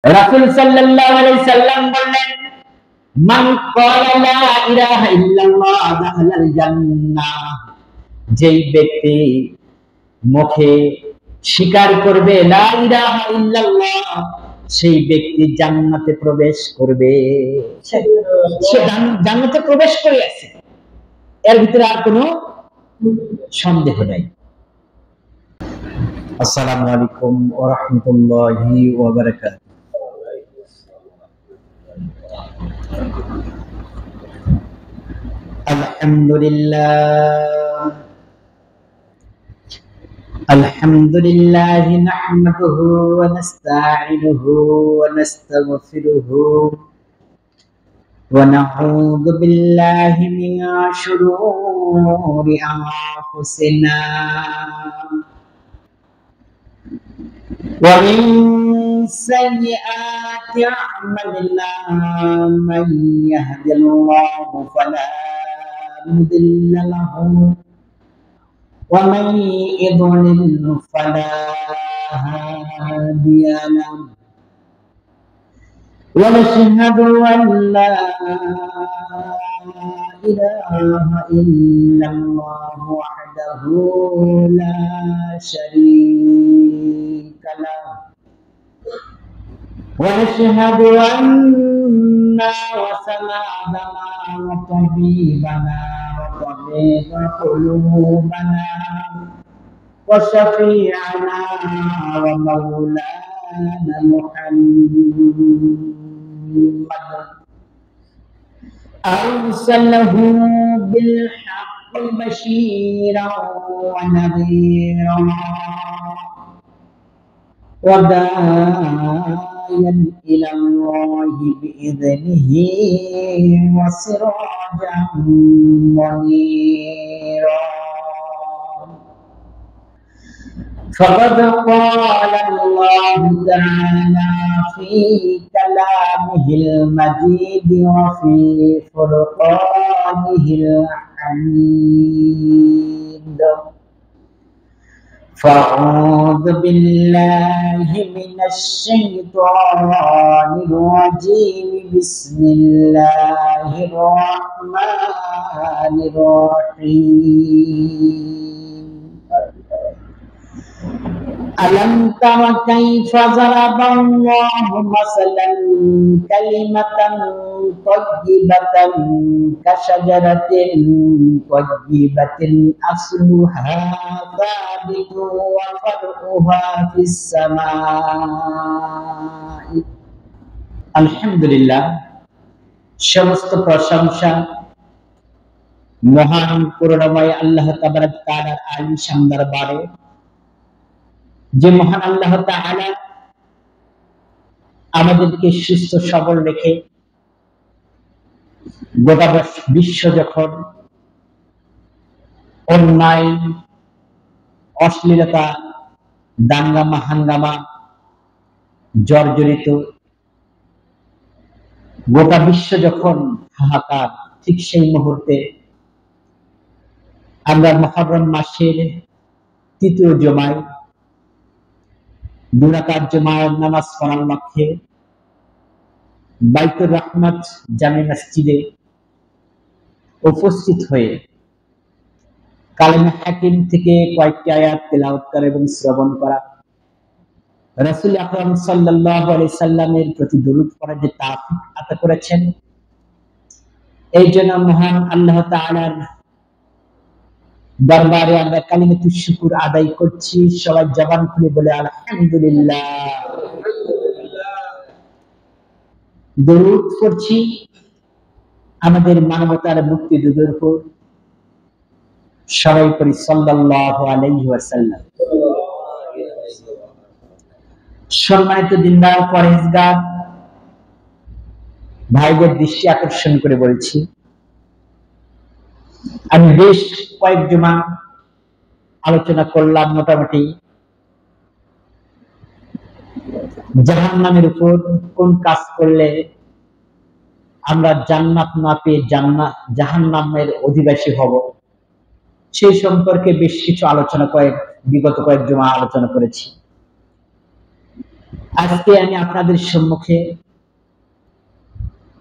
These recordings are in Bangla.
রাসূল সাল্লাল্লাহু আলাইহি সাল্লাম বললেন, মান ক্বালা লা ইলাহা ইল্লাল্লাহ দাখালাল জান্নাহ। যেই ব্যক্তি মুখে স্বীকার করবে লা ইলাহা ইল্লাল্লাহ, সেই ব্যক্তি জান্নাতে প্রবেশ করবে। সে জান্নাতে প্রবেশ করে আছে, এর ভিতরে আর কোনো সন্দেহ নাই। আসসালামু আলাইকুম ওয়া রাহমাতুল্লাহি ওয়া বারাকাতুহু। আলহামদুলিল্লাহ নাহমাদুহু ওয়া নাস্তাঈনুহু ওয়া নাস্তাগফিরুহু ওয়া নাউযু বিল্লাহি মিন শুরুরি আনফুসিনা ومن سيئات أعمالنا من يهد الله فلا مضل له ومن يضلل فلا هادي له ونشهد أن لا إله إلا الله وحده لا شريك له ونشهد أن وسندنا وطبيبنا وطبيب قلوبنا وشفيعنا ومولانا محمد أرسله بالحق بشيرا ونذيرا وداعيا إلى الله بإذنه وسراجا منيرا. فقد قال الله تعالى في كلامه المجيد وفي فرقانه الحميد. فأعوذ بالله من الشيطان الرجيم. بسم الله الرحمن الرحيم. ألم تر كيف ضرب الله مثلا كلمة طيبة كشجرة طيبة أصلها ثابت وفرعها في السماء. আলহামদুলিল্লাহ, সমস্ত প্রশংসা মহান করুণাময় আল্লাহ তাবারক তাআলার আলিশান দরবারে, যে মহান আল্লাহ তাআলা আমাদেরকে সুস্থ সবল রেখে গোটা বিশ্ব যখন অন্যায়, অশ্লীলতা, দাঙ্গামা হাঙ্গামা জর্জরিত, গোটা বিশ্ব যখন হাহাকার, ঠিক সেই মুহূর্তে আমরা মুহররম মাসের তৃতীয় জুমায় দুই রাকাত জুমার নামাজ পড়ার লক্ষ্যে বাইতুর রহমত জামে মসজিদে উপস্থিত হয়ে কালামে হাকিম থেকে কয়েকটি আয়াত তেলাওয়াত করা এবং শ্রবণ করা, রাসূল আকরাম সাল্লাল্লাহু আলাইহি সাল্লামের প্রতি দরুদ পড়ার যে তৌফিক আতা করেছেন, এই জন্য মহান আল্লাহ তাআলার দরবারে আমরা কালিমাতুশ শুকর আদায় করছি। সবাই জবান খুলে বলে আলহামদুলিল্লাহ। দরুদ পড়ছি আমাদের মানবতার মুক্তিযোদ্ধার উপর, সবাই পড়ি সাল্লাল্লাহু আলাইহি ওয়াসাল্লাম। সম্মানিত দিনদার পরহেজগার ভাইদের দৃষ্টি আকর্ষণ করে বলছি, আমি বেশ কয়েক জুমা আলোচনা করলাম মোটামুটি জাহান্নামের উপর, কোন কাজ করলে আমরা জান্নাত না পেয়ে জাহান্নামের অধিবাসী হব, সেই সম্পর্কে বেশ কিছু আলোচনা বিগত কয়েক জুমা আলোচনা করেছি। আজকে আমি আপনাদের সম্মুখে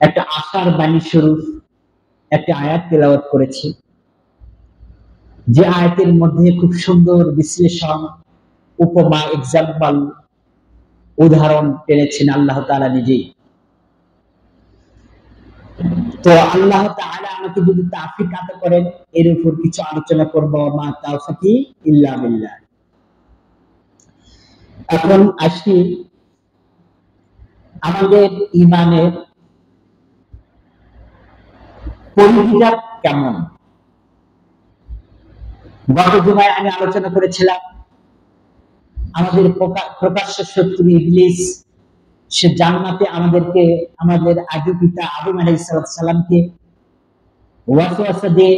একটা আশার বাণী স্বরূপ একটা আয়াত তেলাওয়াত করেছি, যে আয়াতের মধ্যে খুব সুন্দর বিশ্লেষণ, উপমা, এক্সাম্পল, উদাহরণ টেনেছেন আল্লাহ তাআলা নিজেই। তো আল্লাহ তাআলা আমাকে যদি তাওফিক আতা করেন এর উপর কিছু আলোচনা করব, মা তাওফিকি ইল্লা বিল্লাহ। এখন আসি আমাদের ঈমানের পরিধিটা কেমন। গত জুমায় আমি আলোচনা করেছিলাম আমাদের প্রকাশ্য শত্রু ইবলিস, সে জান্নাতে আমাদেরকে, আমাদের আদি পিতা আদম আলাইহিস সালামকে ওয়াসওয়াসা দিয়ে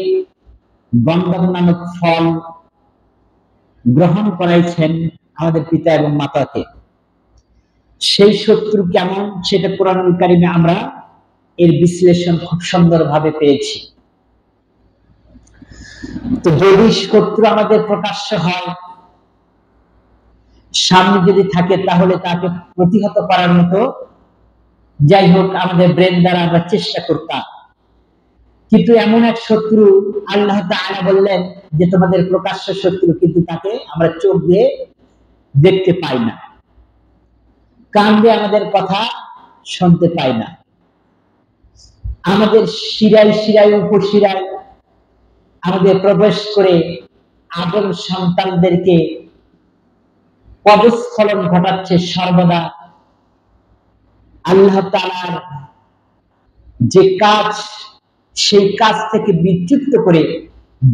গন্ধম নামক ফল গ্রহণ করাইছেন আমাদের পিতা এবং মাতাকে। সেই শত্রু কেমন সেটা কোরআনুল কারিমে আমরা এর বিশ্লেষণ খুব সুন্দরভাবে পেয়েছি। তো যদি শত্রু আমাদের প্রকাশ্য হয়, সামনে যদি থাকে, তাহলে তাকে প্রতিহত করার মতো যাই হোক আমাদের ব্রেন দ্বারা আমরা চেষ্টা করতাম। কিন্তু এমন এক শত্রু আল্লাহ তাআলা বললেন যে তোমাদের প্রকাশ্য শত্রু, কিন্তু তাকে আমরা চোখ দিয়ে দেখতে পাই না, কান দিয়ে আমাদের কথা শুনতে পাই না, আমাদের শিরায় শিরায় উপশিরায় আমাদের প্রবেশ করে আদম সন্তানদেরকে পদস্খলন ঘটাচ্ছে সর্বদা। আল্লাহ তাআলার যে কাজ, সেই কাজ থেকে বিচ্যুত করে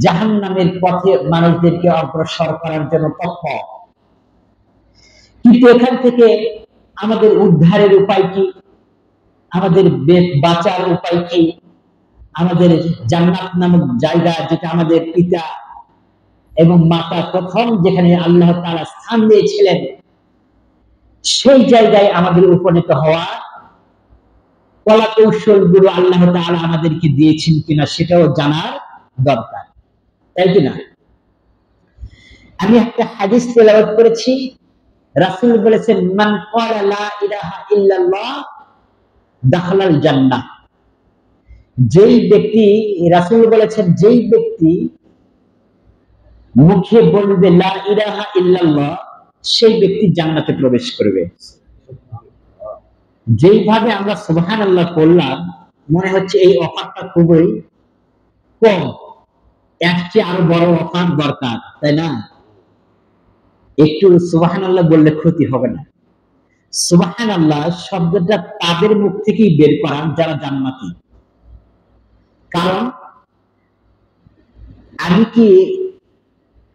জাহান্নামের পথে মানুষদেরকে অগ্রসর করার জন্য তৎপর। কিন্তু এখান থেকে আমাদের উদ্ধারের উপায় কি, আমাদের বাঁচার উপায় কি, আমাদের জান্নাত নামক জায়গা, যেটা আমাদের পিতা এবং মাতা প্রথম যেখানে আল্লাহ তাআলা স্থান দিয়েছিলেন, সেই জায়গায় আমাদের উপনীত হওয়া কলা কৌশল গুলো আল্লাহ তাআলা আমাদেরকে দিয়েছেন কিনা সেটাও জানার দরকার, তাই কিনা? আমি একটা হাদিস তেলাওয়াত করেছি, রাসূল বলেছেন মান ক্বালা লা ইলাহা ইল্লাল্লাহ দাখালাল জান্নাহ। যেই ব্যক্তি, রাসূল বলেছেন, যেই ব্যক্তি মুখে বলবে লা ইলাহা ইল্লাল্লাহ, সেই ব্যক্তি জান্নাতে প্রবেশ করবে। যেইভাবে আমরা সুবহানাল্লাহ বললাম, মনে হচ্ছে এই অফারটা খুবই কম, এর চেয়ে আরো বড় অফার দরকার, তাই না? একটু সুবহানাল্লাহ বললে ক্ষতি হবে না। সুবহানাল্লাহ শব্দটা তাদের মুখ থেকেই বের করা যারা জান্নাতি। কারণ আমি কি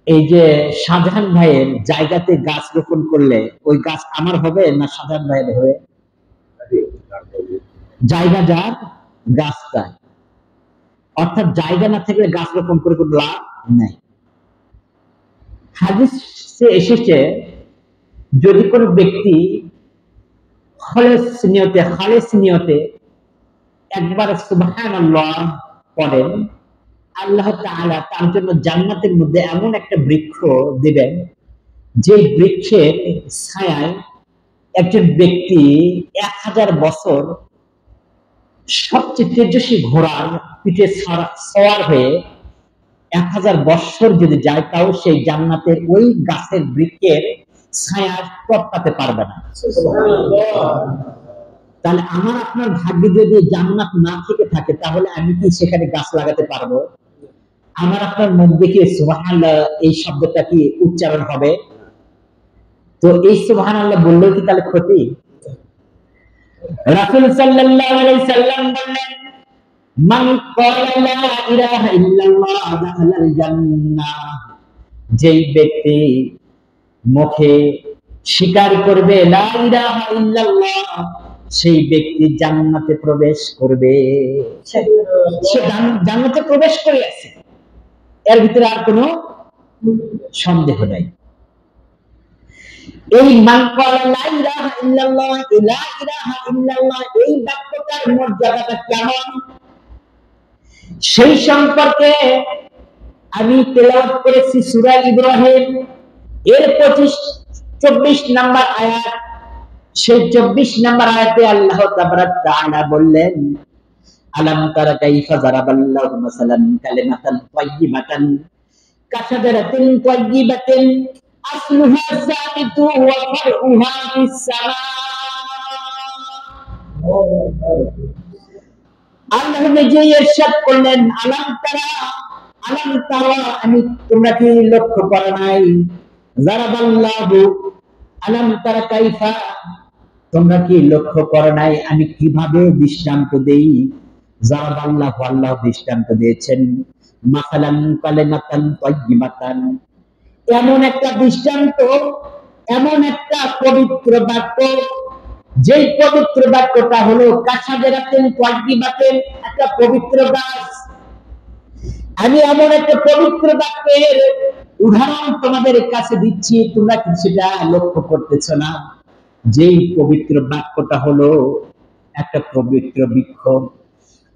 এই যে শাহজাহান ভাইয়ের জায়গাতে গাছ রোপণ করলে ওই গাছ আমার হবে না শাহজাহান ভাইয়ের হবে? জায়গা যার গাছ তাই, অর্থাৎ জায়গা না থাকলে গাছ রোপণ করে কোনো লাভ নাই। হাদিসে এসেছে যদি কোনো ব্যক্তি খালেস নিয়তে একবার সুবহানাল্লাহ পড়েন, আল্লাহ তাআলা তার জন্য জান্নাতের মধ্যে এমন একটা বৃক্ষ দিবেন, যে বৃক্ষের ছায়ায় একজন ব্যক্তি 1000 বছর সবচেয়ে তেজস্বী ঘোড়ার পিঠে সওয়ার হয়ে 1000 বছর যদি যায়, তাও সেই জান্নাতের ওই গাছের বৃক্ষের ছায়া টপকাতে পারবে না। তাহলে আমার আপনার ভাগ্যে যদি জান্নাত না থেকে থাকে, তাহলে আমি কি সেখানে গাছ লাগাতে পারবো? আমার আপনার মুখ দেখে সুবহানাল্লাহ এই শব্দটা কি উচ্চারণ হবে? তো এই সুবহানাল্লাহ বললেও কি তাহলে ক্ষতি? রাসূল সাল্লাল্লাহু আলাইহি সাল্লাম বললেন মান ক্বালা লা ইলাহা ইল্লাল্লাহ দাখালাল জান্নাহ। যেই ব্যক্তি মুখে স্বীকার করবে লা ইলাহা ইল্লাল্লাহ, সেই ব্যক্তি জান্নাতে প্রবেশ করবে। সে জান্নাতে প্রবেশ করে আছে, এর ভিতরে আর কোনো সন্দেহ নাই। এই মান ক্বালা লা ইলাহা ইল্লাল্লাহ, লা ইলাহা ইল্লাল্লাহ এই বাক্যটার মর্যাদাটা কেমন, সেই সম্পর্কে আমি তেলাওয়াত করেছি সূরা ইব্রাহিম এর 24 নাম্বার আয়াত। সেই 24 নম্বর আয়াতে আল্লাহ তাবারাক তাআলা বললেন, আলাম তারা কাইফা যারাবাল্লাহু মাসালান কালিমাতান তাইয়্যিবাতান কাশাজারাতিন তাইয়্যিবাতিন আসলুহা সাবিতু ওয়া ফারউহা ফিস সামা। আল্লাহ নিজেই ইরশাদ করলেন, আলাম তারা, আমি তোমরা কি লক্ষ্য করো নাই? যারাবাল্লাহু, আলাম তারা কাইফা, তোমরা কি লক্ষ্য করো নাই আমি কিভাবে দৃষ্টান্ত দেই? যারাবাল্লাহু, আল্লাহ দৃষ্টান্ত দিয়েছেন, মাসালান কালিমাতান তাইয়্যিবাতান, এমন একটা দৃষ্টান্ত, এমন একটা পবিত্র বাক্য, যেই পবিত্র বাক্যটা হলো কাশাজারাতিন তাইয়্যিবাতিন, একটা পবিত্র গাছ। আমি এমন একটা পবিত্র বাক্যের উদাহরণ তোমাদের কাছে দিচ্ছি, তোমরা কি সেটা লক্ষ্য করতেছ না? যেই পবিত্র বাক্যটা হলো একটা পবিত্র বৃক্ষ।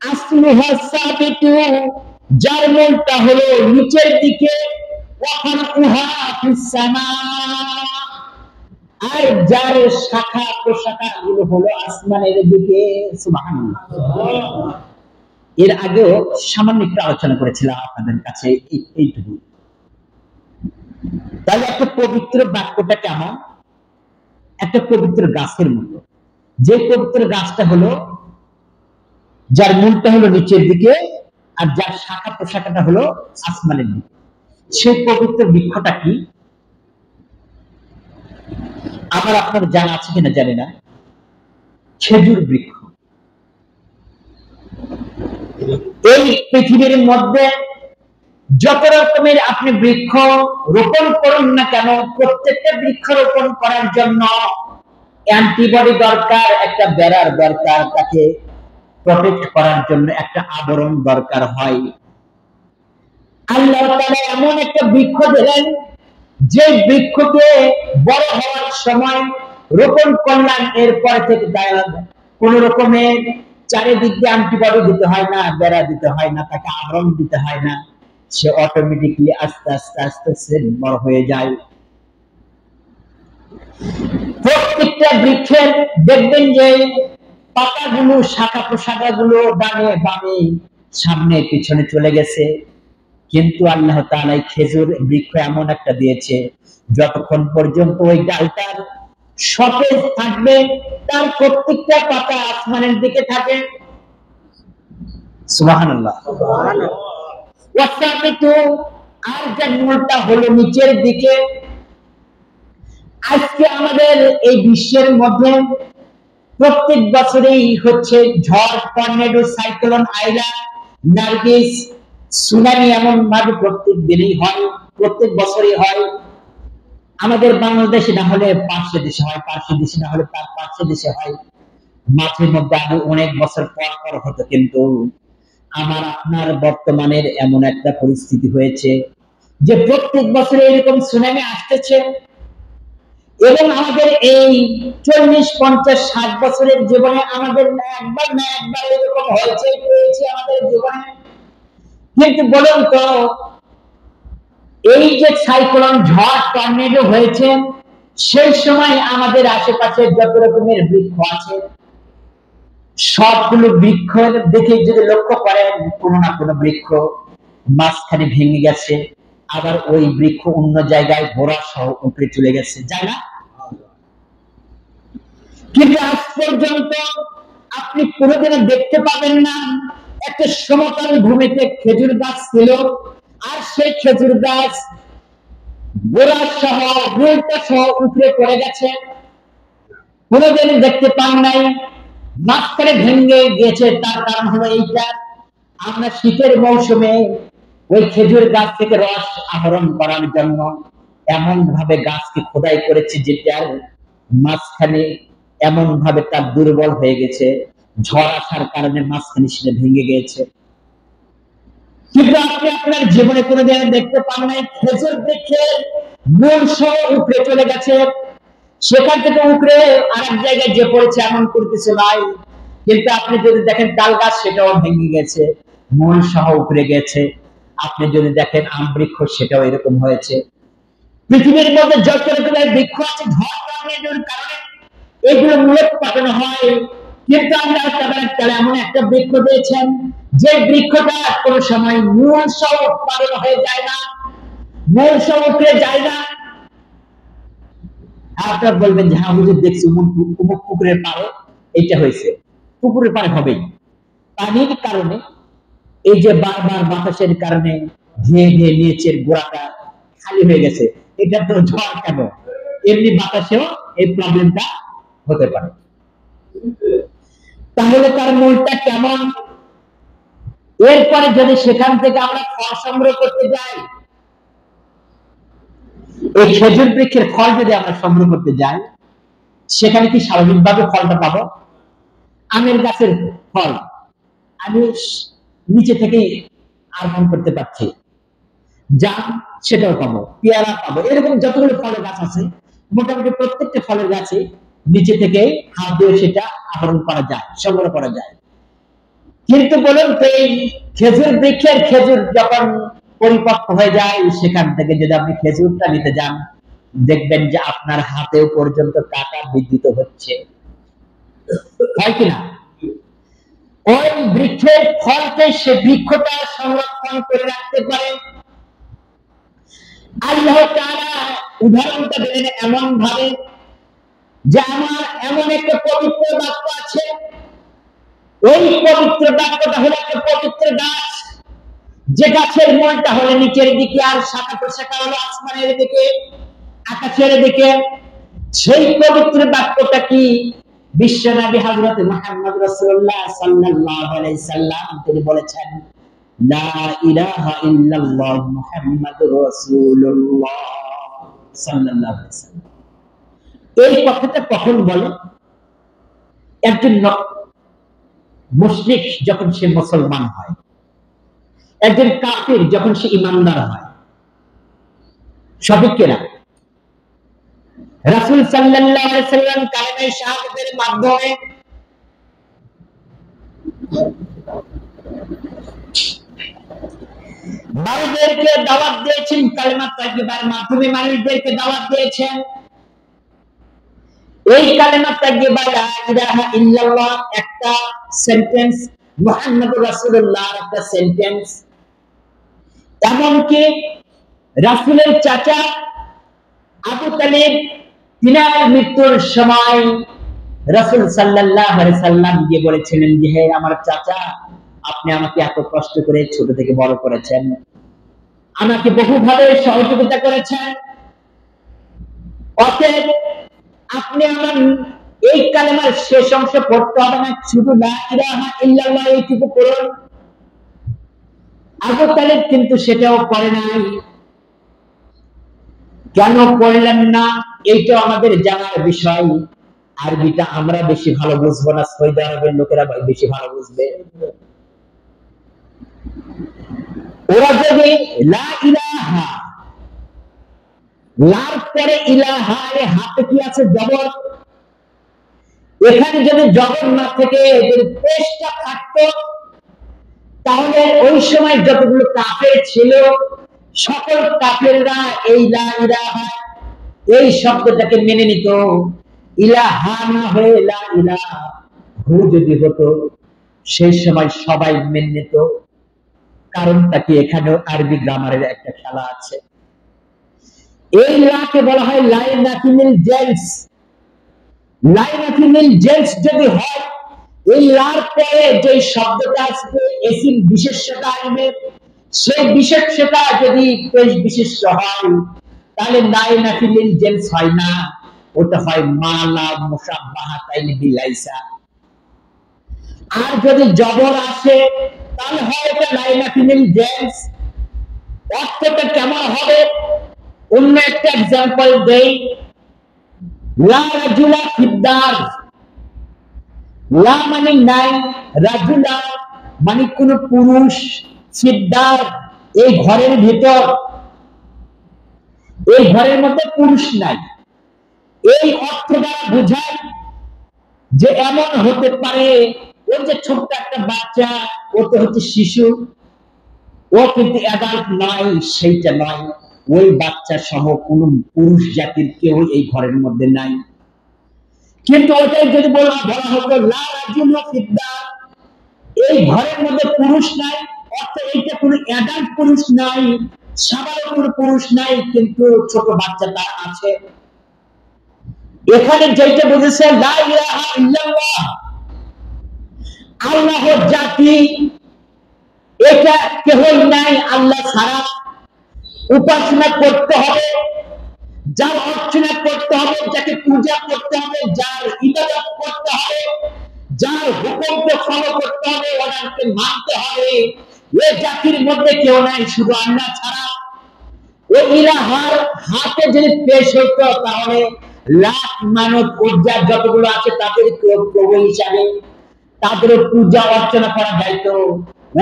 আসলুহা সাবিতু, যার মূলটা হলো নিচের দিকে, ওয়া ফারউহা ফিস সামা, আর যার শাখা প্রশাখা গুলো হলো আসমানের দিকে। সুবহানাল্লাহ। এর আগেও সামান্য একটু আলোচনা করেছিলাম আপনাদের কাছে এইটুকু। তাহলে একটা পবিত্র বাক্যটা কেমন? একটা পবিত্র গাছের মতো। যে পবিত্র গাছটা হলো যার মূলটা হলো নিচের দিকে, আর যার শাখা প্রশাখাটা হলো আসমানের দিকে। সেই পবিত্র বৃক্ষটা কি আমার আপনার জানা আছে কিনা জানি না, খেজুর বৃক্ষ। এই পৃথিবীর মধ্যে যত রকমের আপনি বৃক্ষ রোপণ করুন না কেন, প্রত্যেকটা বৃক্ষ রোপণ করার জন্য অ্যান্টিবডি দরকার, একটা বেড়ার দরকার, তাকে প্রটেক্ট করার জন্য একটা আবরণ দরকার হয়। আল্লাহ তাআলা এমন একটা বৃক্ষ দিলেন, যে বৃক্ষকে বড় হওয়ার সময় রোপণ করলাম, এরপর থেকে কোন রকমের চারিদিক দিয়ে অ্যান্টিবডি দিতে হয় না, বেড়া দিতে হয় না, তাকে আবরণ দিতে হয় না, সে অটোমেটিকলি আস্তে আস্তে আস্তে আস্তে বড় হয়ে যায়। প্রত্যেকটা বৃক্ষের দেখবেন যে পাতাগুলো, শাখা প্রশাখাগুলো ডানে বামে সামনে পিছনে চলে গেছে, কিন্তু আল্লাহ তাআলা খেজুর বৃক্ষ এমন একটা দিয়েছে, যতক্ষণ পর্যন্ত ওই ডালটার সতেজ থাকবে, তার প্রত্যেকটা পাতা আসমানের দিকে থাকে। সুবহানাল্লাহ। আর যার মূলটা হলো নিচের দিকে। আজকে আমাদের এই বিশ্বের মধ্যে প্রত্যেক বছরেই হচ্ছে ঝড়, টর্নেডো, সাইক্লোন, আইলা, নার্গিস, সুনামি, এমন ভাবে প্রত্যেক দিনই হয়, প্রত্যেক বছরই হয়। আমাদের বাংলাদেশে না হলে পার্শ্ব দেশে হয়, পার্শ্ব দেশে না হলে তার পার্শ্ব দেশে হয়। মাঝে মধ্যে আগে অনেক বছর পর পর হতো, কিন্তু আমার আপনার বর্তমানের এমন একটা পরিস্থিতি হয়েছে যে প্রত্যেক বছরে এরকম সুনামি আসতেছে, এবং আমাদের এই 40, 50, 60 বছরের জীবনে আমাদের একবার না একবার এরকম হয়েছে আমাদের জীবনে। কিন্তু বলুন তো, এই যে সাইক্লোন, ঝড়, টর্নেডো হয়েছে, সেই সময় আমাদের আশেপাশে যত রকমের বৃক্ষ আছে, সবগুলো বৃক্ষের দিকে যদি লক্ষ্য করেন, কোনো না কোনো বৃক্ষ মাঝখানে ভেঙে গেছে, আবার ওই বৃক্ষ অন্য জায়গায় গোড়া সহ উপরে চলে গেছে, যায় না? কিন্তু আজ পর্যন্ত আপনি কোনোদিনও দেখতে পাবেন না একটা সমতল ভূমিতে খেজুর গাছ ছিল, আর সেই খেজুর গাছ গোড়া সহ, মূলটা সহ উপরে পড়ে গেছে। কোনোদিন দেখতে পান নাই। মাঝখানে ভেঙে গেছে, তার কারণ হলো এইটা, আমরা শীতের মৌসুমে ওই খেজুর গাছ থেকে রস আহরণ করার জন্য এমন ভাবে গাছকে খোদাই করেছি, যেটার মাঝখানে এমন ভাবে তার দুর্বল হয়ে গেছে, ঝড় আসার কারণে মাঝখানে সেটা ভেঙে গেছে। কিন্তু আপনি আপনার জীবনে কোনোদিন দেখতে পান নাই খেজুর বৃক্ষের মূল সহ উপরে চলে গেছে, সেখান থেকে উপরে আরেক জায়গায় যে পড়েছে, এমন করতেছে নাই। কিন্তু আপনি যদি দেখেন তাল গাছ, সেটাও ভেঙে গেছে, মূল সহ উপরে গেছে। আপনি যদি দেখেন আম বৃক্ষ, সেটাও এরকম হয়েছে। পৃথিবীর মধ্যে যত রকমের বৃক্ষ আছে, ঝড় টর্নেডোর কারণে এগুলো মূলত পাঠানো হয়। কিন্তু আল্লাহ তাআলা এমন একটা বৃক্ষ দিয়েছেন যে বৃক্ষটা কোনো সময় মূল সহ উৎপাদন হয়ে যায় না, মূল সহ উঠে যায় না। আপনারা বলবেন যে হ্যাঁ হুজুর দেখছি অমুক পুকুরের পাড়ে এটা হয়েছে। পুকুরের পাড়ে হবেই, পানির কারণে, এই যে বারবার বাতাসের কারণে ধেয়ে ধেয়ে নিচের গোড়াটা খালি হয়ে গেছে। এটা তো ঝড় কেন, এমনি বাতাসেও এই প্রবলেমটা হতে পারে। তাহলে তার মূলটা কেমন? এরপরে যদি সেখান থেকে আমরা ফল সংগ্রহ করতে যাই, এই খেজুর বৃক্ষের ফল যদি আমরা সংগ্রহ করতে যাই, সেখানে কি স্বাভাবিকভাবে ফলটা পাবো? আমের গাছের ফল আমি নিচে থেকেই আরোপণ করতে পারছি, জাম সেটাও পাবো, পেয়ারা পাবো, এরকম যতগুলো ফলের গাছ আছে মোটামুটি প্রত্যেকটা ফলের গাছে নিচে থেকে হাত দিয়ে সেটা আহরণ করা যায়, সংগ্রহ করা যায়। কিন্তু বলুন তো এই খেজুর বৃক্ষের খেজুর যখন পরিপক্ক হয়ে যায়, সেখান থেকে যদি আপনি খেজুরটা নিতে যান, দেখবেন যে আপনার হাতেও পর্যন্ত কাঁটা বিদ্ধৃত হচ্ছে, হয় কিনা? ওই বৃক্ষের ফলকে সে বৃক্ষটা সংরক্ষণ করে রাখতে পারে। আল্লাহ তাআলা উদাহরণটা দিলেন এমন ভাবে যে আমার এমন একটা পবিত্র বাক্য আছে, ওই পবিত্র বাক্যটা হলো একটা পবিত্র গাছ, যে গাছের মূলটা হলো নিচের দিকে আর শাখা প্রশাখা হলো আসমানের দিকে, আকাশের দিকে। সেই পবিত্র বাক্যটা কি? বিশ্বনবী হযরত মুহাম্মদ রাসূলুল্লাহ সাল্লাল্লাহু আলাইহি সাল্লাম তিনি বলেছেন, লা ইলাহা ইল্লাল্লাহ মুহাম্মাদুর রাসূলুল্লাহ সাল্লাল্লাহু আলাইহি সাল্লাম। এই কথাটা কখন বলে? একজন মুশরিক যখন সে মুসলমান হয়, একজন কাফির যখন সে ইমানদার হয়, সঠিক কিনা? রাসূল সাল্লাল্লাহু আলাইহি সাল্লাম কালেমায়ে শাহাদাতের মাধ্যমে মানুষদেরকে দাওয়াত দিয়েছেন, কালেমা তাইয়্যিবার মাধ্যমে মানুষদেরকে দাওয়াত দিয়েছেন। এই কালেমা তাইয়্যিবা লা ইলাহা ইল্লাল্লাহ একটা সেন্টেন্স, মুহাম্মদুর রাসূলুল্লাহ একটা সেন্টেন্স। এমনকি রাসূলের চাচা আবু তালিব তিনার মৃত্যুর সময় রাসূল সাল্লাল্লাহু আলাইহি সাল্লাম গিয়ে বলেছিলেন যে হে আমার চাচা, আপনি আমাকে এত কষ্ট করে ছোট থেকে বড় করেছেন, আমাকে বহুভাবে সহযোগিতা করেছেন, অতএব আপনি আমার এই কালেমার শেষ অংশ পড়তে হবে না, শুধু লা ইলাহা ইল্লাল্লাহ এইটুকু পড়ুন। আবু তালিব কিন্তু সেটাও পড়ে নাই। কেন পড়লেন না? এইটা আমাদের জানার বিষয়। আরবিটা আমরা বেশি ভালো বুঝবো না, সৌদি আরবের লোকেরা বেশি ভালো বুঝবে। ওরা যদি লা ইলাহা, লার পরে ইলাহা, হাতে কি আছে? জবর। এখানে যদি জবর না থেকে যদি পেশটা থাকতো, তাহলে ওই সময় যতগুলো কাফের ছিল সকল কাফেররা এই লা ইলাহা এই শব্দটাকে মেনে নিত। ইলাহা না হয়ে লা ইলাহা হু যদি হতো, সেই সময় সবাই মেনে নিত। কারণটা কি? এখানেও আরবি গ্রামারের একটা খেলা আছে। এই লাকে বলা হয় লাইনাতিনিল জেন্স। লাইনাতিনিল জেন্স যদি হয়, এই লার পরে যে শব্দটা আসবে এসিম বিশেষ্যতা আসবে, সেই বিশেষ্যতা যদি পেশ বিশেষ্য হয়, তাহলে লাইনাতিনিল জেন্স হয় না, ওটা হয় মালা মুশাব্বাহাতাইন বিলাইসা। আর যদি জবর আসে তাহলে হয় এটা লাইনাতিনিল জেন্স। অর্থটা কেমন হবে? অন্য একটা এক্সাম্পল দেই। লা রাজুলা ফিদ্দার, লা মানে নাই, রাজুলা মানে কোন পুরুষ, ফিদ্দার এই ঘরের ভিতর, এই ঘরের মধ্যে পুরুষ নাই। এই অর্থ দ্বারা বোঝায় যে এমন হতে পারে ওই যে ছোট্ট একটা বাচ্চা, ও তো হচ্ছে শিশু, ও কিন্তু অ্যাডাল্ট নয়, সেইটা নয়। ওই বাচ্চা সহ কোন পুরুষ জাতির কেউ এই ঘরের মধ্যে নাই। কিন্তু ওটাই যদি বলা হতো লা রাজুলু ফিদ্দার, এই ঘরের মধ্যে পুরুষ নাই, অর্থাৎ এইটা কোনো অ্যাডাল্ট পুরুষ নাই, সাধারণ কোনো পুরুষ নাই, কিন্তু ছোট বাচ্চাটা আছে। এখানে যেটা বুঝেছে লা ইলাহা ইল্লাল্লাহ, আল্লাহর জাতি, এটা কেহই নাই আল্লাহ ছাড়া। উপাসনা করতে হবে, যার অর্চনা করতে হবে, যাকে পূজা করতে হবে, যার ইবাদত করতে হবে, যার হুকুমকে ফলো করতে হবে, ওনাকে মানতে হবে। এই জাতির মধ্যে কেউ নাই শুধু আল্লাহ ছাড়া। ওই ইলাহার হাতে যদি পেশ হইতো তাহলে লাখ মানব উজ্জার যতগুলো আছে তাদের প্রভু হিসাবে তাদের পূজা অর্চনা করা যাইতো।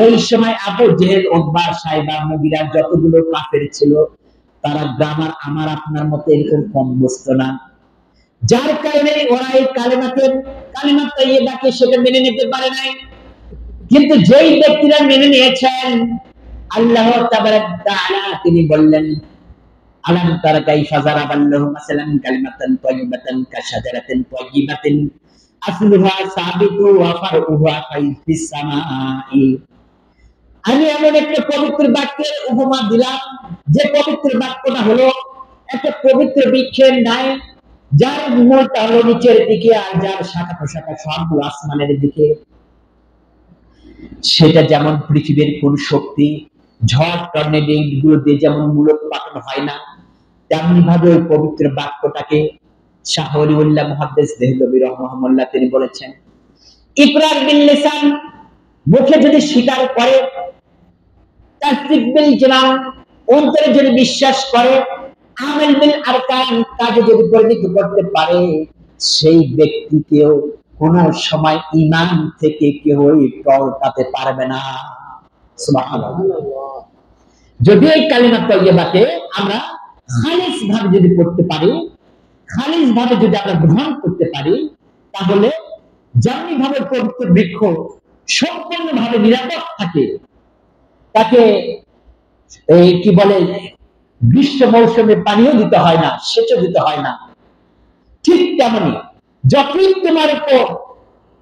ওই সময় আবু জেহেল, উতবা, সাইবা, মুগিরা যতগুলো কাফের ছিল তারা গ্রামার আমার আপনার মতো এরকম কম বসতো না। যার কারণে ওরা এই কালিমা তাইয়্যিবাকে সেটা মেনে নিতে পারে নাই। কিন্তু যেই ব্যক্তিরা মেনে নিয়েছেন, আল্লাহ তাবারাক তাআলা তিনি বললেন আলাম তারা কাইফা যারাবাল্লাহু মাসালান কালিমাতান তাইয়্যিবাতান কাশাজারাতিন তাইয়্যিবাতিন আসলুহা সাবিতু ওয়া ফারউহা ফিস সামাই। আমি এমন একটা পবিত্র বাক্যের উপমা দিলাম, যে পবিত্র বাক্যটা হলো একটা পবিত্র বৃক্ষের ন্যায়, যার মূলটা হলো নিচের দিকে আর যার শাখা প্রশাখা সবগুলো আসমানের দিকে। সেটা যেমন পৃথিবীর কোন শক্তি ঝড় টর্নেডো এগুলো দিয়ে যেমন মূলোৎপাটন হয় না, তেমনি ভাবে ওই পবিত্র বাক্যটাকে শাহ ওলিউল্লাহ মুহাদ্দিস দেহলভী রাহিমাহুল্লাহ তিনি বলেছেন, ইকরার বিল লিসান, মুখে যদি স্বীকার করে, তাসদিক বিল জানান, অন্তরে যদি বিশ্বাস করে, আমাল বিল আরকান, কাজে যদি পরিণত করতে পারে, সেই ব্যক্তিকেও কোন সময় ঈমান থেকে কেউই টলকাতে পারবে না। সুবহানাল্লাহ। যদি এই কালিমা তাইয়্যিবাকে আমরা খালিস ভাবে যদি পড়তে পারি, খালিস ভাবে যদি আমরা গ্রহণ করতে পারি, তাহলে যেমনি ভাবে পবিত্র বৃক্ষ সম্পূর্ণভাবে নিরাপদ থাকে, তাকে এই কি বলে গ্রীষ্ম মৌসুমে পানিও দিতে হয় না, সেচও দিতে হয় না, ঠিক তেমনি যতই তোমার উপর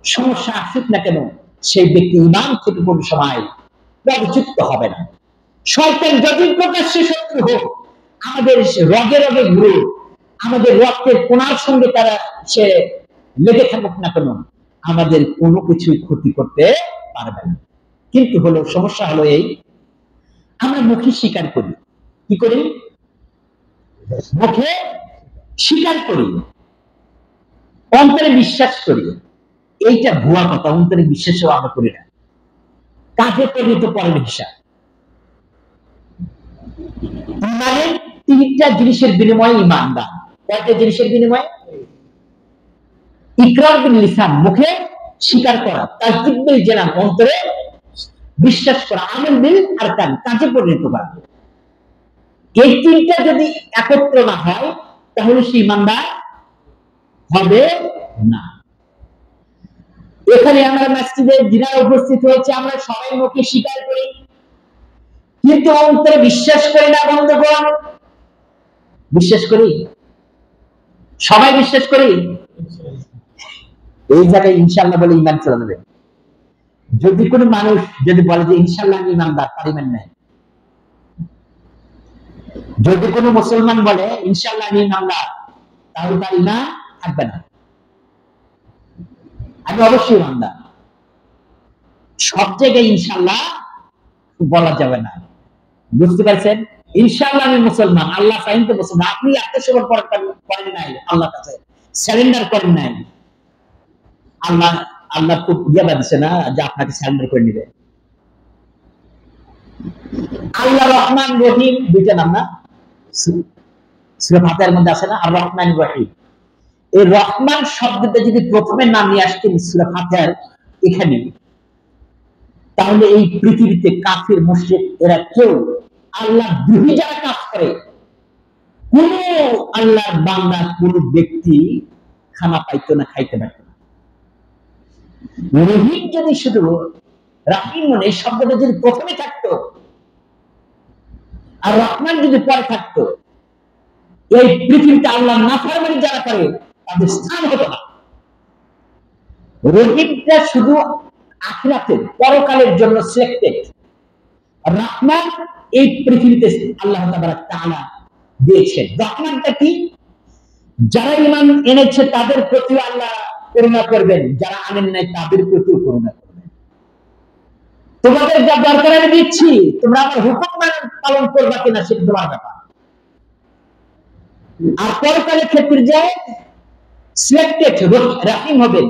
সমস্যা আসুক না কেন, সেই ব্যক্তি ঈমান থেকে কোন সময় পরিচ্যুত হবে না। শয়তান যদি প্রকাশ্যে শত্রু হোক, আমাদের রগে রগে ঘুরে, আমাদের রক্তের কোনার সঙ্গে তারা সে লেগে থাকুক না কেন, আমাদের কোনো কিছুই ক্ষতি করতে পারবে না। কিন্তু হলো সমস্যা হলো এই, আমরা মুখে স্বীকার করি, কি করি? মুখে স্বীকার করি, অন্তরে বিশ্বাস করি। এইটা ভুয়া কথা, অন্তরে বিশ্বাসও আমরা করি না, কাজে পরিণত পরের হিসাব। মানে তিনটা জিনিসের বিনিময়ে ঈমান দান। কয়টা জিনিসের বিনিময়ে? ইকরার বিল লিসান, মুখে স্বীকার করা, তাসদীক বিল জানান, অন্তরে বিশ্বাস করা, আমাল বিল আরকান, কাজে পরিণত করা। এই তিনটা যদি একত্র না হয় তাহলে সে ঈমানদার হবে না। এখানে আমরা মসজিদে যিনারা উপস্থিত হয়েছে, আমরা সবাই মুখে স্বীকার করি, কিন্তু অন্তরে বিশ্বাস করি না। বন্ধুগণ, বিশ্বাস করি? সবাই বিশ্বাস করি? এই জায়গায় ইনশাআল্লাহ বলে ঈমান চলে যাবে। যদি কোনো মানুষ যদি বলে যে ইনশাআল্লাহ আমি ঈমানদার, তার ঈমান নাই। যদি কোনো মুসলমান বলে ইনশাআল্লাহ আমি ঈমানদার, তাহলে তার ঈমান থাকবে না। আমি অবশ্যই ঈমানদার। সব জায়গায় ইনশাআল্লাহ বলা যাবে না, বুঝতে পারছেন? ইনশাআল্লাহ আমি মুসলমান, আল্লাহ চাইলে তো মুসলমান। আপনি আত্মসমর্পণ করেন নাই, আল্লাহর কাছে সারেন্ডার করেন নাই, আল্লাহ খুব ইয়া দিচ্ছে না যে আপনাকে সারেন্ডার করে নিবে। আল্লাহ রহমান রহিম দুইটা নাম না সূরা ফাতিহার মধ্যে আছে না, আর রহমান রহিম। এই রহমান শব্দটা যদি প্রথমে নাম নিয়ে আসতেন সূরা ফাতিহার এখানে, তাহলে এই পৃথিবীতে কাফির মুশরিক এরা কেউ, আল্লাহ দ্রোহী যারা কাজ করে, কোন আল্লাহর বান্দা কোন ব্যক্তি খানা পাইতো না, খাইতে পারত না। রহিম যদি শুধু রাহিম মনে এই শব্দটা যদি প্রথমে থাকতো আর রহমান যদি পরে থাকতো, এই পৃথিবীতে আল্লাহ নাফরমানি যারা করে তাদের স্থান হতো না। রহিমটা শুধু আখিরাতের পরকালের জন্য সিলেক্টেড। রহমান এই পৃথিবীতে আল্লাহ তাআলা দিয়েছেন। রহমানটা কি? যারা ঈমান এনেছে তাদের প্রতি আল্লাহ করুণা করবেন, যারা আনেন নাই তাদের প্রতি করুণা করবেন। তোমাদের যা দরকার আমি দিচ্ছি, তোমরা আমার হুকুম পালন করবা কিনা সেটা তোমার ব্যাপার। আর পরকালের ক্ষেত্রে যে সিলেক্টেড রাহিম হবেন,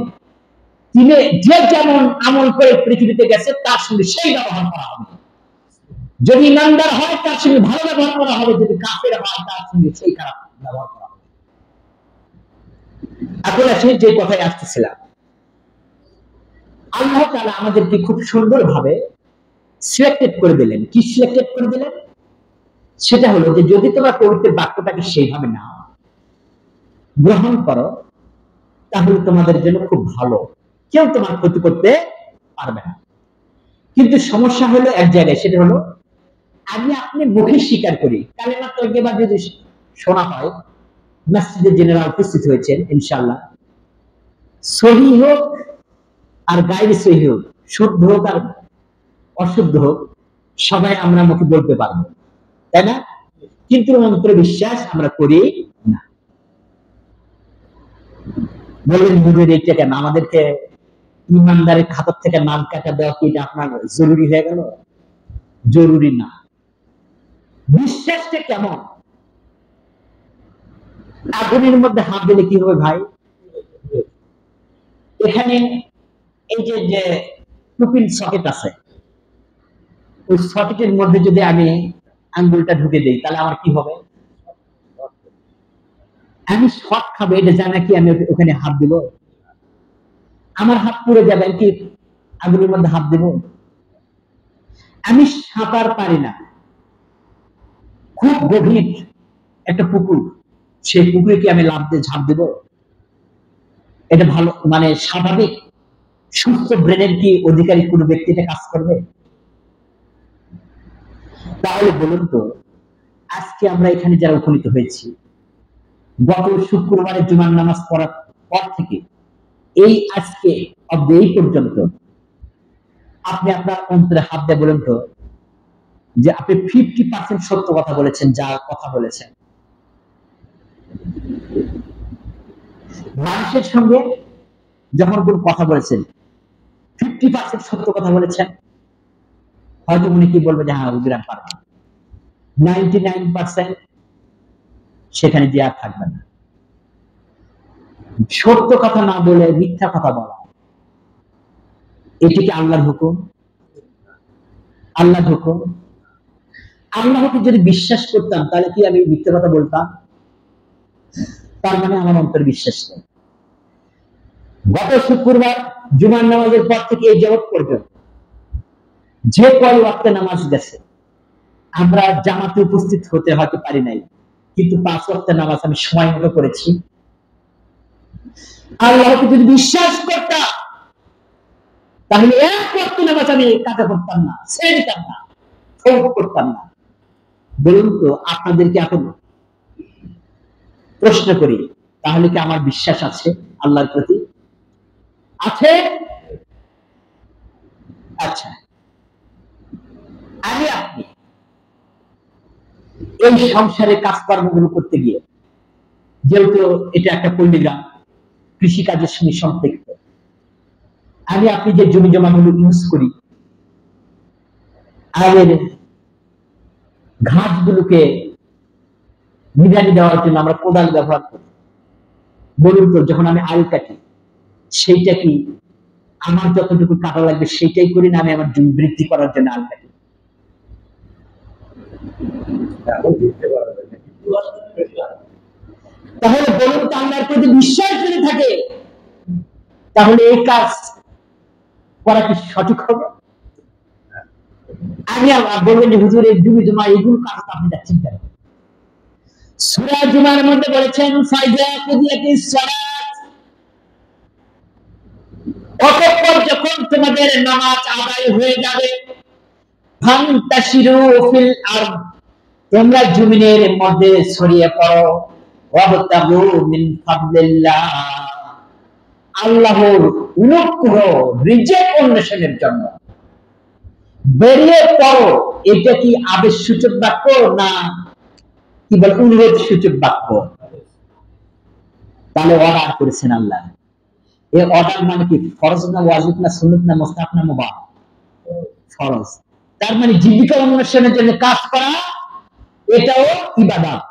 তিনি যে যেমন আমল করে পৃথিবীতে গেছে তার সঙ্গে সেই ব্যবহার করা হবে। যদি ইমানদার হয় তার সঙ্গে ভালো ব্যবহার করা হবে, যদি কাফের হয় তার সঙ্গে সেই খারাপ ব্যবহার করা হবে। এখন আসে যে কথায় আসতেছিলাম, আল্লাহ তাআলা আমাদেরকে খুব সুন্দরভাবে সিলেক্টেড করে দিলেন। কি সিলেক্টেড করে দিলেন? সেটা হলো যে যদি তোমরা পবিত্র বাক্যটাকে সেইভাবে নাও, গ্রহণ করো, তাহলে তোমাদের জন্য খুব ভালো, কেউ তোমার ক্ষতি করতে পারবে না। কিন্তু সমস্যা হলো এক জায়গায়, সেটা হলো আমি আপনি মুখে স্বীকার করি, কালেমা তয়্যিবা যদি শোনা হয়, মসজিদে জেনারেল উপস্থিত হয়েছেন ইনশাআল্লাহ, সহিহ হোক আর গায়রে সহিহ হোক, শুদ্ধ হোক আর অশুদ্ধ হোক, সবাই আমরা মুখে বলতে পারবো, তাই না? কিন্তু মন্ত্র বিশ্বাস আমরা করি না। বললেন হুজুর এইটা কেন? আমাদেরকে ইমানদারের খাতার থেকে নাম কাটা দেওয়া কি এটা আপনার জরুরি হয়ে গেল? জরুরি না। বিশ্বাসটা কেমন? আগুনের মধ্যে হাত দিলে কি হবে ভাই? এখানে এই যে টুপির সকেট আছে, ওই সকেটের মধ্যে যদি আমি আঙ্গুলটা ঢুকে দেই তাহলে আমার কি হবে? আমি শক খাবো এটা জানা কি আমি ওখানে হাত দিব? আমার হাত পুড়ে যাবে কি আগুনের মধ্যে হাত দিব? আমি সাঁতার পারি না, খুব গভীর একটা পুকুর, সেই পুকুরে কি আমি লাফ দিয়ে ঝাঁপ দেব? এটা ভালো মানে স্বাভাবিক সুস্থ ব্রেনের কি অধিকারী কোনো ব্যক্তিটা কাজ করবে? তাহলে বলুন তো, আজকে আমরা এখানে যারা উপনীত হয়েছি, গত শুক্রবারে জুমার নামাজ পড়ার পর থেকে এই আজকে অব্দি এই পর্যন্ত আপনি আপনার অন্তরে হাত দিয়ে বলেন তো যে আপনি 50% সত্য কথা বলেছেন, যা কথা বলেছেন। মানুষের সঙ্গে যখন কোন কথা বলেছেন 50% সত্য কথা বলেছেন, হয়তো উনি কি বলবে যে হ্যাঁ হুজুর আমি পারবো। 99% সেখানে যে আর থাকবে না। সত্য কথা না বলে মিথ্যা কথা বলা, এটি কি আল্লাহর হুকুম? আল্লাহর হুকুম। আল্লাহকে যদি বিশ্বাস করতাম তাহলে কি আমি মিথ্যা কথা বলতাম? তার মানে আমার অন্তর বিশ্বাস নেই। গত শুক্রবার জুমার নামাজের পর থেকে এই জগৎ পর্যন্ত যে কয় ওয়াক্তে নামাজ গেছে, আমরা জামাতে উপস্থিত হতে হয়তো পারি নাই, কিন্তু 5 ওয়াক্তের নামাজ আমি সময় মতো করেছি। আল্লাহকে যদি বিশ্বাস করতাম তাহলে 1 ওয়াক্ত নামাজ আমি কাজা করতাম না, ছেড়ে দিতাম না, ফৌত করতাম না। বলুন তো, আপনাদেরকে এখন প্রশ্ন করি, তাহলে কি আমার বিশ্বাস আছে আল্লাহর প্রতি? আছে? আচ্ছা, আমি আপনি এই সংসারের কাজকর্মগুলো করতে গিয়ে, যেহেতু এটা একটা পল্লী গ্রাম, কৃষিকাজের সঙ্গে সম্পৃক্ত, আমি আপনি যে জমি জমাগুলো ইউজ করি, আমাদের ঘাসগুলোকে নিড়ানি দেওয়ার জন্য আমরা কোদাল ব্যবহার করি। বলুন তো, যখন আমি আল কাটি, সেইটা কি আমার যতটুকু কাটা লাগবে সেইটাই করি না আমি আমার জমি বৃদ্ধি করার জন্য আল কাটি? তাহলে বলুন তো, আল্লাহর প্রতি বিশ্বাস যদি থাকে তাহলে এই কাজ করা কি সঠিক হবে? আমি বলবেন যে হুজুর এই জমি জমা এইগুলো কাজ আপনি যাচ্ছেন কেন? সূরা জুমার মধ্যে বলেছেন ফাইজা কুদিয়াতিস সালাত, অতঃপর যখন তোমাদের নামাজ আদায় হয়ে যাবে, ফান্তাশিরু ফিল আরদ, তোমরা জমিনের মধ্যে ছড়িয়ে পড়ো, ওয়াবতাগু মিন ফাদলিল্লাহ, আল্লাহর অনুগ্রহ রিজেক অন্বেষণের জন্য বেরিয়ে পড়ো, এটা কি আদেশ সূচক বাক্য না কি বল অনুরোধ সূচক বাক্য? তাহলে অর্ডার করেছেন আল্লাহ। এই অর্ডার মানে কি ফরজ না ওয়াজিব না সুন্নাত না মুস্তাহাব না মুবাহ? ফরজ। তার মানে জীবিকা অন্বেষণের জন্য কাজ করা এটাও ইবাদত।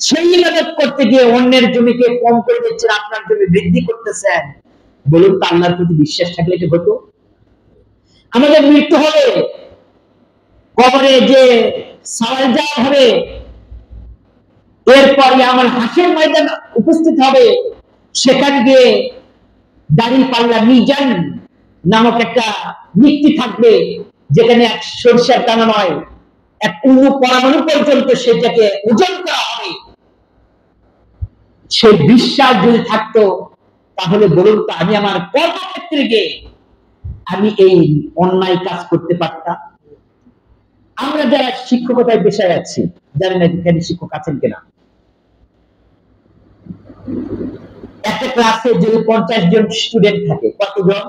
সেই ইবাদত করতে গিয়ে অন্যের জমিকে কম করে দিচ্ছেন, আপনার জমি বৃদ্ধি করতেছেন। বলুন তো আল্লাহর প্রতি বিশ্বাস থাকলে কি হতো? আমাদের মৃত্যু হবে, কবরে যে সওয়াল জবাব হবে, এরপরে আমার হাসির ময়দান উপস্থিত হবে, সেখানে গিয়ে দাড়ি পাল্লা মিজান নামক একটা নীতি থাকবে, যেখানে এক সরিষার দানা নয়, এক অণু পরমাণু পর্যন্ত সেটাকে ওজন করা হবে। সেই বিশ্বাস যদি থাকতো, তাহলে বলুন তো আমি আমার কর্মক্ষেত্রে গিয়ে আমি এই অন্যায় কাজ করতে পারতাম? আমরা যারা শিক্ষকতায় পেশায় আছি, জানেন এখানে শিক্ষক আছেন কিনা? একটা ক্লাসে যদি 50 জন স্টুডেন্ট থাকে, কতজন?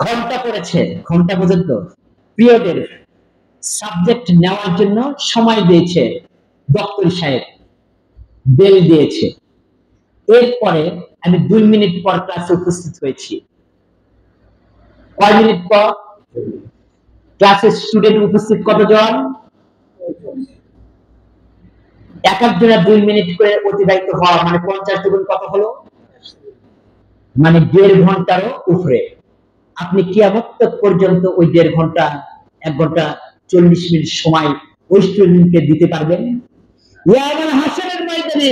ঘন্টা পড়েছে, ঘন্টা পর্যন্ত পিরিয়ডের সাবজেক্ট নেওয়ার জন্য সময় দিয়েছে দপ্তরি সাহেব, বেল দিয়েছে। এরপরে আমি 2 মিনিট পর ক্লাসে উপস্থিত হয়েছি। কয় মিনিট পর? ক্লাসের স্টুডেন্ট উপস্থিত কতজন? এক একজনের 2 মিনিট করে অতিবাহিত হওয়া মানে 50 দুগুণ কত হলো? মানে 1.5 ঘন্টারও উপরে। আপনি কিয়ামত পর্যন্ত ওই 1.5 ঘন্টা 1 ঘন্টা 40 মিনিট সময় ওই স্টুডেন্টকে দিতে পারবেন? ইয়াউমুল হাসরের ময়দানে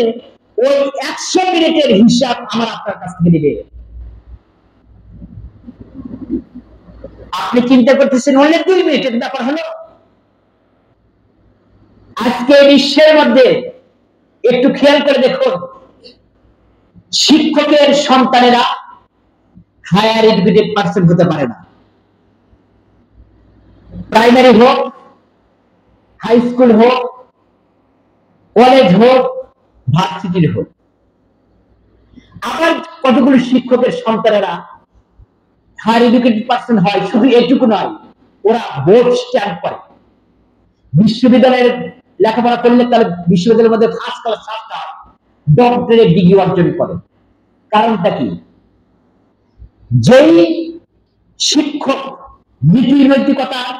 ওই 100 মিনিটের হিসাব আমার আপনার কাছ থেকে নেবে। আপনি চিন্তা করতেছেন অনেক 2 মিনিটের ব্যাপার হলো। আজকে বিশ্বের মধ্যে একটু খেয়াল করে দেখুন, শিক্ষকের সন্তানেরা হায়ার এডুকেটেড পার্সন হতে পারে না। প্রাইমারি হোক, হাই স্কুল হোক, কলেজ হোক, ভার্সিটির হোক। আবার কতগুলো শিক্ষকের সন্তানেরা হায়ার এডুকেটেড পার্সন হয়, শুধু এটুকু নয়, ওরা বোর্ড স্ট্যাম্প করে। বিশ্ববিদ্যালয়ের লেখাপড়া করলে তাহলে বিশ্ববিদ্যালয়ের মধ্যে ফার্স্ট ক্লাস ডক্টরেট ডিগ্রি অর্জন করে। কারণটা কি? যেই শিক্ষক নীতি নৈতিকতার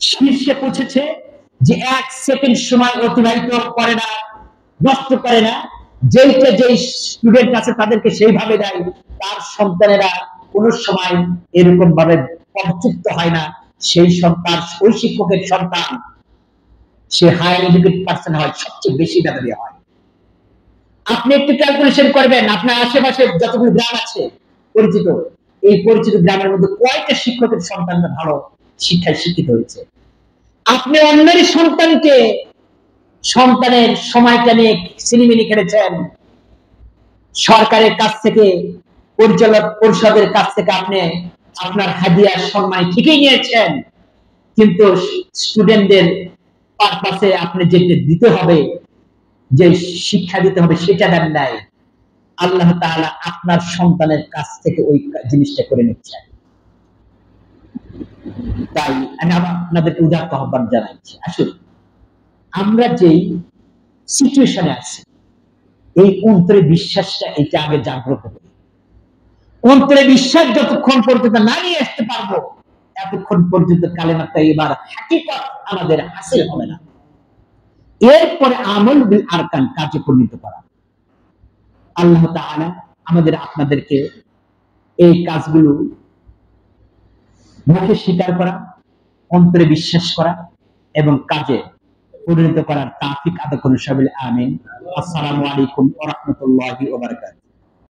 শীর্ষে পৌঁছেছে, যে 1 সেকেন্ড সময় অতিবাহিত করে না, নষ্ট করে না, যেইটা যেই স্টুডেন্ট আছে তাদেরকে সেইভাবে দেয়, তার সন্তানেরা কোনো সময় এরকম ভাবে পদচ্যুত হয় না। সেই সন্তান, ওই শিক্ষকের সন্তান, সে হায়ার এডুকেটেড পার্সন হয়, সবচেয়ে বেশি বেতন হয়। আপনি একটু ক্যালকুলেশন করবেন, আপনার আশেপাশে যতগুলো গ্রাম আছে পরিচিত, এই পরিচিত গ্রামের মধ্যে কয়টা শিক্ষকের সন্তানরা ভালো শিক্ষায় শিক্ষিত হয়েছে? আপনি অন্যের সন্তানকে, সন্তানের সময়টা নিয়ে সিনেমিনি খেলেছেন, সরকারের কাছ থেকে, পরিচালক পরিষদের কাছ থেকে আপনি আপনার হাদিয়ার সম্মান ঠিকই নিয়েছেন, কিন্তু স্টুডেন্টদের পারপাসে আপনি যেটা দিতে হবে, যে শিক্ষা দিতে হবে, সেটা দেন নাই। আল্লাহ তাআলা আপনার সন্তানের কাছ থেকে ওই জিনিসটা করে নিচ্ছেন। তাই আমি আপনাদেরকে উদাত্ত আহ্বান জানাচ্ছি, আসুন আমরা যেই সিচুয়েশনে আছি, এই অন্তরে বিশ্বাসটা এটা আগে জাগ্রত করি। অন্তরে বিশ্বাস যতক্ষণ পর্যন্ত না নিয়ে আসতে পারবো, এতক্ষণ পর্যন্ত কালেমা তাইয়্যিবার হাকিকত আমাদের হাসিল হবে না। এরপরে আমল বিল আরকান, কাজে পরিণত করা। আল্লাহ তাআলা আমাদের আপনাদেরকে এই কাজগুলো মুখে স্বীকার করা, অন্তরে বিশ্বাস করা এবং কাজে পরিণত করার তৌফিক আদা করুন। আমিন। আসসালামু আলাইকুম ওয়া রাহমাতুল্লাহি ওয়া বারাকাতুহু।